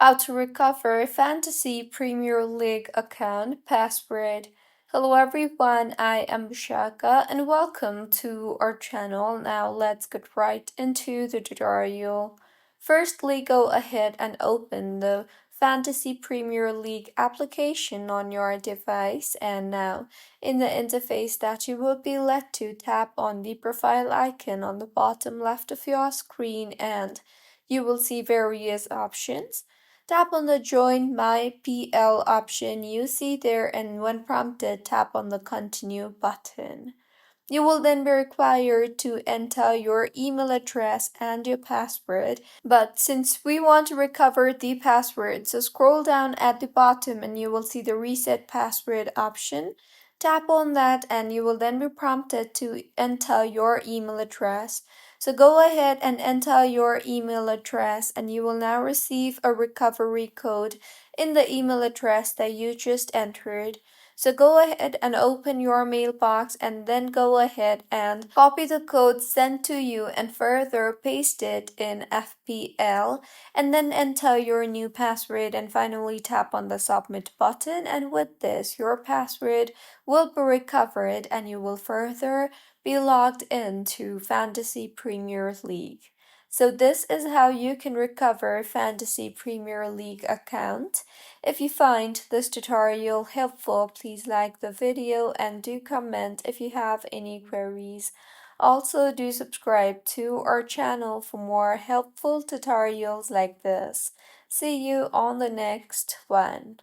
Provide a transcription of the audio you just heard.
How to recover Fantasy Premier League account password. Hello everyone, I am Bishaka and welcome to our channel. Now let's get right into the tutorial. Firstly, go ahead and open the Fantasy Premier League application on your device, and now in the interface that you will be led to, tap on the profile icon on the bottom left of your screen and you will see various options. Tap on the Join My PL option you see there, and when prompted, tap on the Continue button. You will then be required to enter your email address and your password. But since we want to recover the password, so scroll down at the bottom and you will see the Reset Password option. Tap on that and you will then be prompted to enter your email address. So go ahead and enter your email address and you will now receive a recovery code in the email address that you just entered. So go ahead and open your mailbox and then go ahead and copy the code sent to you and further paste it in FPL and then enter your new password and finally tap on the submit button, and with this your password will be recovered and you will further be logged into Fantasy Premier League. So this is how you can recover Fantasy Premier League account. If you find this tutorial helpful, please like the video and do comment if you have any queries. Also, do subscribe to our channel for more helpful tutorials like this. See you on the next one.